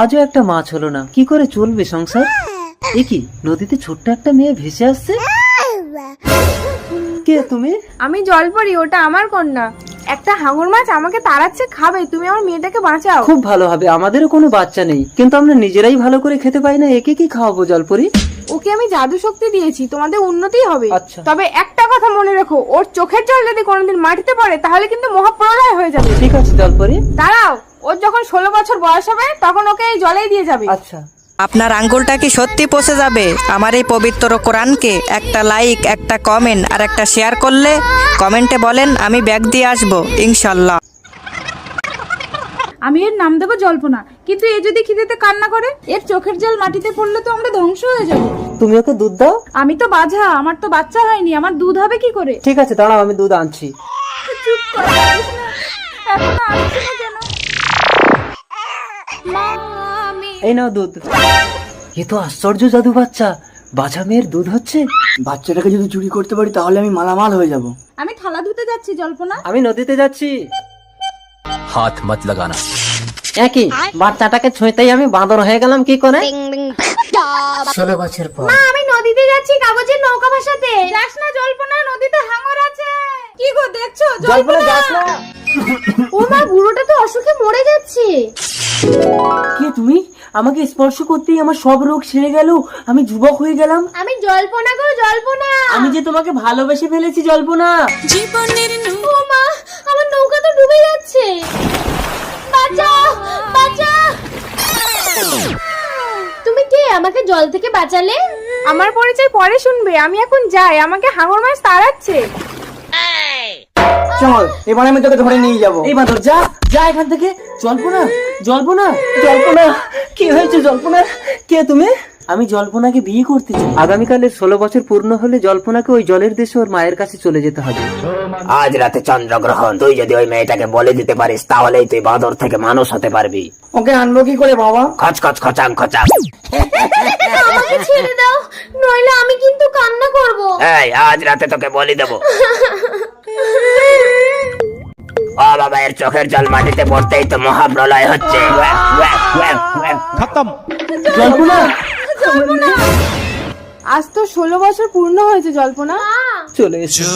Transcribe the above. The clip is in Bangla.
আজও একটা মাছ হলো না, কি করে চলবে সংসার? এ কি, নদীতে ছোট্ট একটা মেয়ে ভেসে আসছে। কে তুমি? আমি জলপরি, ওটা আমার কন্যা। একটা হাঙর মাছ আমাকে তাড়াচ্ছে, খাবে, তুমি আমার মেয়েটাকে বাঁচাও। খুব ভালো হবে, আমাদেরও কোনো বাচ্চা নেই, কিন্তু আমরা নিজেরাই ভালো করে খেতে পাই না, একে কি খাওয়াবো জলপরি? ওকে আমি জাদু শক্তি দিয়েছি, তোমাদের উন্নতি হবে। আচ্ছা। তবে একটা কথা মনে রেখো, ওর চোখের জল যদি কোনোদিন মাটিতে পড়ে তাহলে কিন্তু মহাপ্রলয় হয়ে যাবে। ঠিক আছে জলপরি। দাঁড়াও, ওর যখন 16 বছর বয়স হবে তখন ওকে এই জলেই দিয়ে যাবে। আচ্ছা। আপনার আঙ্গুলটা কি সত্যি পচে যাবে আমার এই পবিত্র কোরআনকে? একটা লাইক, একটা কমেন্ট আর একটা শেয়ার করলে কমেন্টে বলেন আমি ব্যাগ দিয়ে আসবো ইনশাল্লাহ। আমি এর নাম দেবো জল্পনা, কিন্তু এ যদি খিদেতে কান্না করে, এর চোখের জল মাটিতে পড়লে তো আমরা ধ্বংস হয়ে যাব। তুমি ওকে দুধ দাও। আমি তো বাঝা, আমার তো বাচ্চা হয়নি, আমার দুধ হবে কি করে? ঠিক আছে দাঁড়াও, আমি দুধ আনছি। চুপ কর, বলিস না। এখনো আসছে না কেন? এই নাও দুধ। এ তো আশ্চর্য জাদু বাচ্চা, বাছা মেয়ের দুধ হচ্ছে। বাচ্চাটাকে যদি চুরি করতে পারি তাহলে আমি মালামাল হয়ে যাব। আমি থালা ধুতে যাচ্ছি জল্পনা। আমি নদীতে যাচ্ছি। हाथ मत लगाना। একই বাচ্চাটাকে ছুঁতেই আমি বাঁদর হয়ে গেলাম কি করে? 16 বছর পর মা, আমি নদীতে যাচ্ছি কাগজের নৌকা ভাসাতে। যাস না জল্পনা, নদীতে হাঙর আছে। কি গো দেখছো? জল্পনা যাস না। ও মা, বুড়োটা তো অসুখে মরে যাচ্ছে। কে তুমি? আমাকে স্পর্শ করতেই আমার সব রোগ সেরে গেল, আমি যুবক হয়ে গেলাম। আমি জল্পনা গো, জল্পনা। আমি যে তোমাকে ভালোবেসে ফেলেছি জল্পনা। ও মা, আমার নৌকা তো ডুবে যাচ্ছে। বাঁচাও, বাঁচাও। তুমি কে, আমাকে জল থেকে বাঁচালে? আমার পরিচয় পরে শুনবে, আমি এখন যাই, আমাকে হাঙর মাছ তাড়াচ্ছে। চল এবার আমি তোকে ধরে নিয়ে যাব। এই বাঁদর যা যা এখান থেকে। জল্পনা, জল্পনা, জল্পনা, কি হয়েছে জল্পনা? কে তুমি? আমি জল্পনাকে বিয়ে করতে চাই। আগামীকালের 16 বছর পূর্ণ হলে জল্পনাকে ওই জলের দেশে ওর মায়ের কাছে চলে যেতে হবে। আজ রাতে চন্দ্রগ্রহণ, তুই যদি ওই মেয়েটাকে বলে দিতে পারিস তাহলেই তুই বাঁদর থেকে মানুষ হতে পারবি। ওকে আনবো কি করে বাবা? খচ খচ খচাং খচাং। আমাকে ছেড়ে দাও, নইলে আমি কিন্তু কান্না করব। এই আজ রাতে তোকে বলি দেবো। ও বাবা, এর চোখের জল মাটিতে পড়তেই তো মহাপ্রলয় হচ্ছে। জল্পনা, আজ তো 16 বছর পূর্ণ হয়েছে জল্পনা। চলে এসো।